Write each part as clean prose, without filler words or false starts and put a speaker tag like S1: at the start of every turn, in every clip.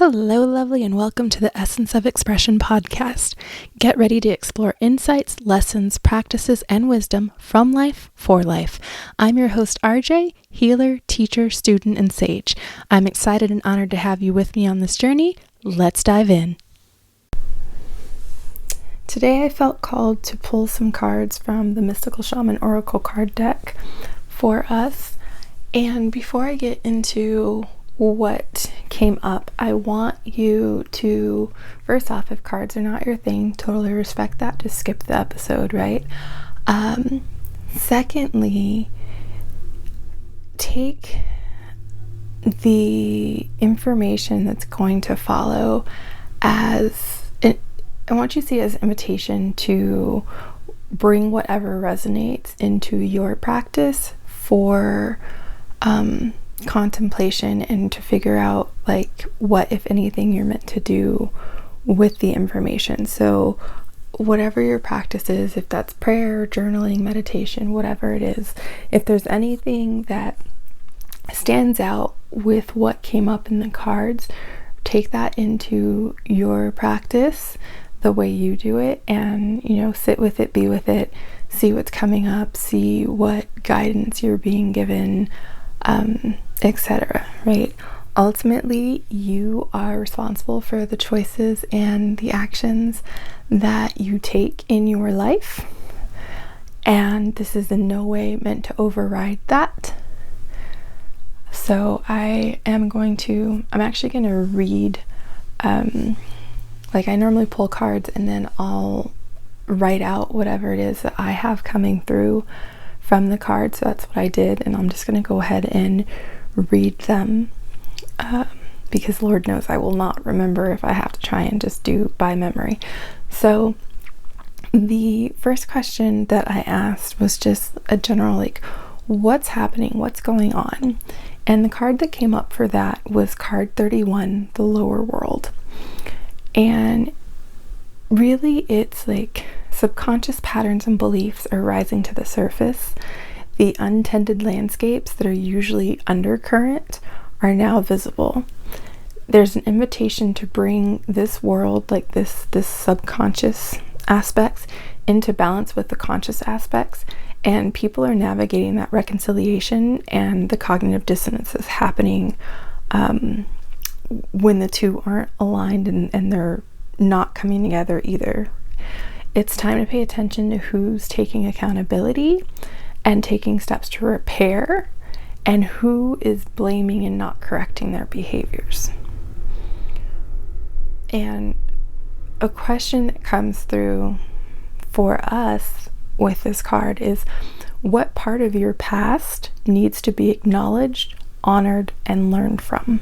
S1: Hello, lovely, and welcome to the Essence of Expression podcast. Get ready to explore insights, lessons, practices, and wisdom from life for life. I'm your host, Arejay, healer, teacher, student, and sage. I'm excited and honored to have you with me on this journey. Let's dive in. Today I felt called to pull some cards from the Mystical Shaman Oracle card deck for us. And before I get into what came up, I want you to, first off, if cards are not your thing, totally respect that. Just skip the episode, right? Secondly, take the information that's going to follow as I want you to see it as an invitation to bring whatever resonates into your practice for contemplation and to figure out what, if anything, you're meant to do with the information. So whatever your practice is, if that's prayer, journaling, meditation, whatever it is, if there's anything that stands out with what came up in the cards, take that into your practice the way you do it, and sit with it, be with it, see what's coming up, see what guidance you're being given, etc. Right? Ultimately, you are responsible for the choices and the actions that you take in your life, and this is in no way meant to override that. So I'm actually going to read, I normally pull cards and then I'll write out whatever it is that I have coming through from the cards. So that's what I did, and I'm just going to go ahead and read them because Lord knows I will not remember if I have to try and just do by memory. So the first question that I asked was just a general, what's happening? What's going on? And the card that came up for that was card 31, the lower world. And really it's subconscious patterns and beliefs are rising to the surface. The untended landscapes that are usually undercurrent are now visible. There's an invitation to bring this world, this subconscious aspects, into balance with the conscious aspects, and people are navigating that reconciliation and the cognitive dissonances happening when the two aren't aligned and they're not coming together either. It's time to pay attention to who's taking accountability and taking steps to repair, and who is blaming and not correcting their behaviors. And a question that comes through for us with this card is, what part of your past needs to be acknowledged, honored, and learned from?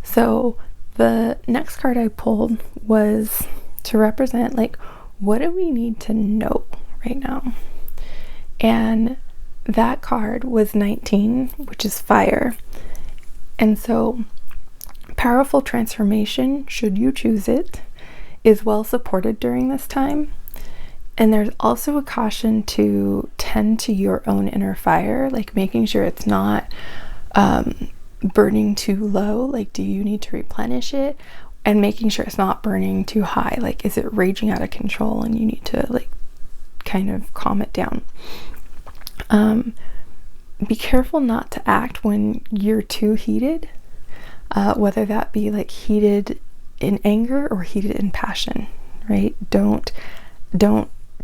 S1: So the next card I pulled was to represent what do we need to know right now? And that card was 19, which is fire. And so powerful transformation, should you choose it, is well supported during this time. And there's also a caution to tend to your own inner fire, making sure it's not burning too low. Do you need to replenish it? And making sure it's not burning too high. Is it raging out of control and you need to kind of calm it down? Be careful not to act when you're too heated, whether that be heated in anger or heated in passion, right? Don't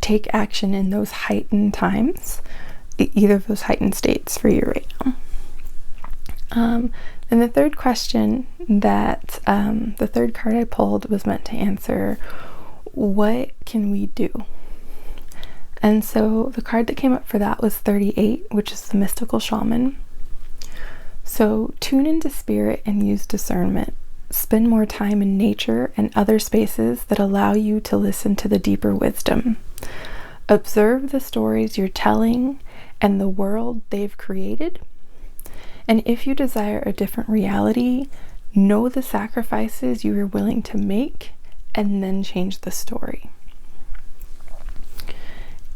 S1: take action in those heightened times, either of those heightened states for you right now. And the third question that the third card I pulled was meant to answer, what can we do? And so the card that came up for that was 38, which is the Mystical Shaman. So tune into spirit and use discernment. Spend more time in nature and other spaces that allow you to listen to the deeper wisdom. Observe the stories you're telling and the world they've created. And if you desire a different reality, know the sacrifices you are willing to make and then change the story.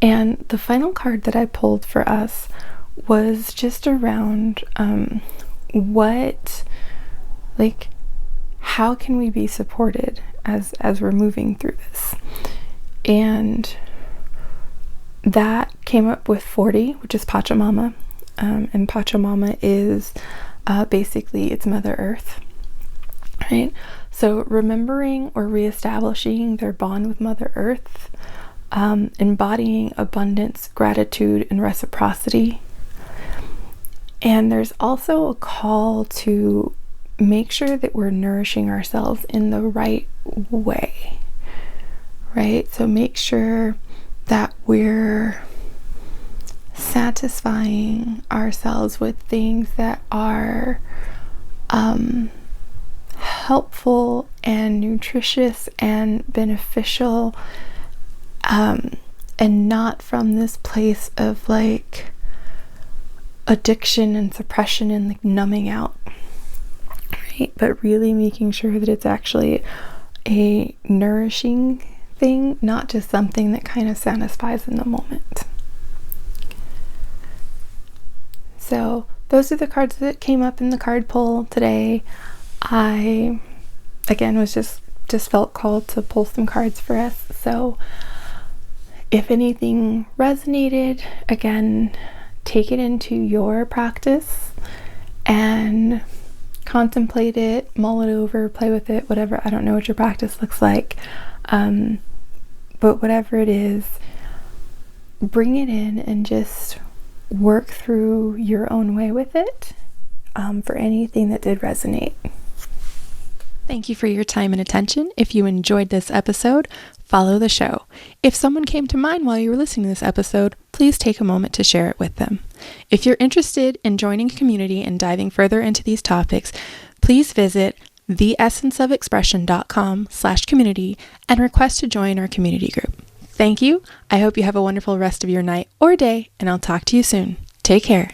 S1: And the final card that I pulled for us was just around what Like, how can we be supported as we're moving through this? And that came up with 40, which is Pachamama. And Pachamama is basically it's Mother Earth, right? So remembering or reestablishing their bond with Mother Earth, embodying abundance, gratitude, and reciprocity. And there's also a call to make sure that we're nourishing ourselves in the right way, right? So make sure that we're satisfying ourselves with things that are helpful and nutritious and beneficial, and not from this place of like addiction and suppression and like numbing out, right? But really making sure that it's actually a nourishing thing, not just something that kind of satisfies in the moment. So those are the cards that came up in the card pull today. I again was just felt called to pull some cards for us. So if anything resonated, again, take it into your practice and contemplate it, mull it over, play with it, whatever. I don't know what your practice looks like, but whatever it is, bring it in and just work through your own way with it, for anything that did resonate. Thank you for your time and attention. If you enjoyed this episode, follow the show. If someone came to mind while you were listening to this episode, please take a moment to share it with them. If you're interested in joining a community and diving further into these topics, please visit theessenceofexpression.com/community and request to join our community group. Thank you. I hope you have a wonderful rest of your night or day, and I'll talk to you soon. Take care.